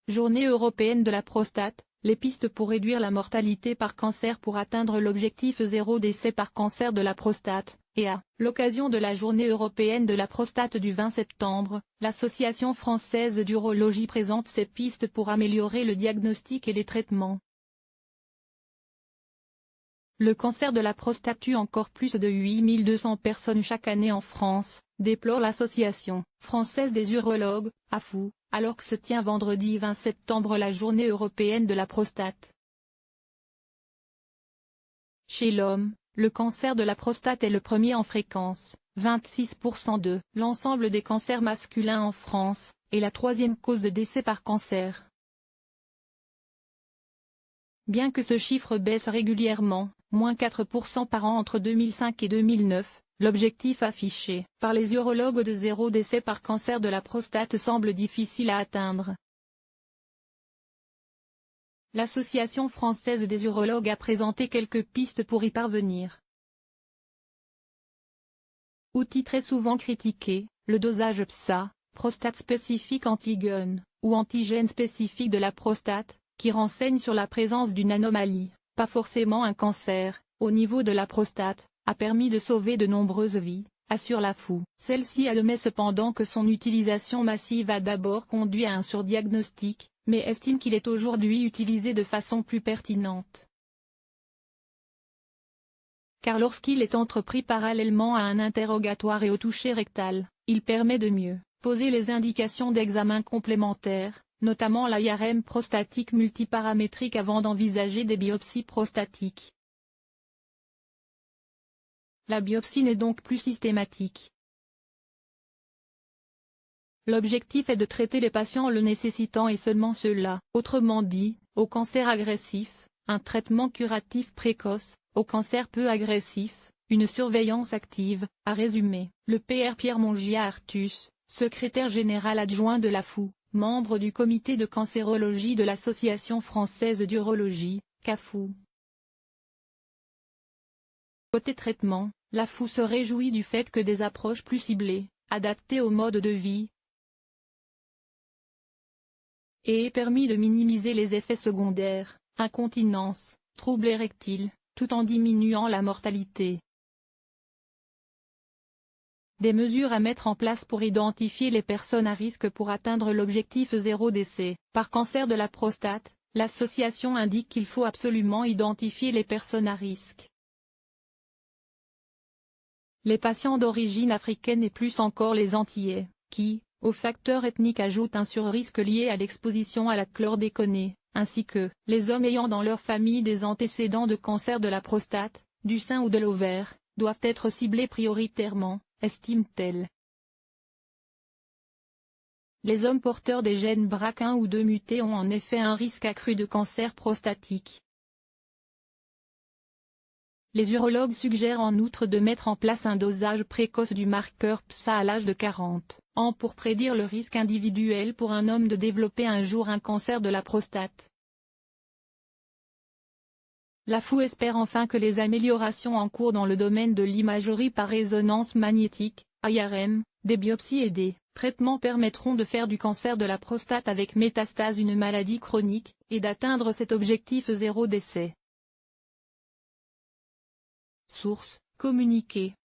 Journée européenne de la prostate, les pistes pour réduire la mortalité par cancer pour atteindre l'objectif 0 décès par cancer de la prostate, et à l'occasion de la Journée européenne de la prostate du 20 septembre, l'Association française d'urologie présente ses pistes pour améliorer le diagnostic et les traitements. Le cancer de la prostate tue encore plus de 8200 personnes chaque année en France, déplore l'Association française des urologues, AFU, alors que se tient vendredi 20 septembre la Journée européenne de la prostate. Chez l'homme, le cancer de la prostate est le premier en fréquence, 26% de l'ensemble des cancers masculins en France, et la troisième cause de décès par cancer. Bien que ce chiffre baisse régulièrement, moins 4% par an entre 2005 et 2009, l'objectif affiché par les urologues de 0 décès par cancer de la prostate semble difficile à atteindre. L'Association française des urologues a présenté quelques pistes pour y parvenir. Outil très souvent critiqué, le dosage PSA, prostate spécifique antigène, ou antigène spécifique de la prostate, qui renseigne sur la présence d'une anomalie, pas forcément un cancer, au niveau de la prostate, a permis de sauver de nombreuses vies, assure l'AFU. Celle-ci admet cependant que son utilisation massive a d'abord conduit à un surdiagnostic, mais estime qu'il est aujourd'hui utilisé de façon plus pertinente. Car lorsqu'il est entrepris parallèlement à un interrogatoire et au toucher rectal, il permet de mieux poser les indications d'examen complémentaires, notamment l'IRM prostatique multiparamétrique avant d'envisager des biopsies prostatiques. La biopsie n'est donc plus systématique. L'objectif est de traiter les patients le nécessitant et seulement ceux-là. Autrement dit, au cancer agressif, un traitement curatif précoce, au cancer peu agressif, une surveillance active, a résumé le Pr Pierre Mongia-Artus, secrétaire général adjoint de l'AFU, membre du comité de cancérologie de l'Association française d'urologie, CAFU. Côté traitement, l'AFU se réjouit du fait que des approches plus ciblées, adaptées au mode de vie, aient permis de minimiser les effets secondaires, incontinence, troubles érectiles, tout en diminuant la mortalité. Des mesures à mettre en place pour identifier les personnes à risque pour atteindre l'objectif 0 décès par cancer de la prostate, l'association indique qu'il faut absolument identifier les personnes à risque. Les patients d'origine africaine et plus encore les Antillais, qui, aux facteurs ethniques ajoutent un surrisque lié à l'exposition à la chlordécone, ainsi que les hommes ayant dans leur famille des antécédents de cancer de la prostate, du sein ou de l'ovaire, doivent être ciblés prioritairement, estime-t-elle. Les hommes porteurs des gènes BRCA1 ou 2 mutés ont en effet un risque accru de cancer prostatique. Les urologues suggèrent en outre de mettre en place un dosage précoce du marqueur PSA à l'âge de 40 ans pour prédire le risque individuel pour un homme de développer un jour un cancer de la prostate. L'AFU espère enfin que les améliorations en cours dans le domaine de l'imagerie par résonance magnétique, IRM, des biopsies et des traitements permettront de faire du cancer de la prostate avec métastase une maladie chronique, et d'atteindre cet objectif 0 décès. Source, communiqué.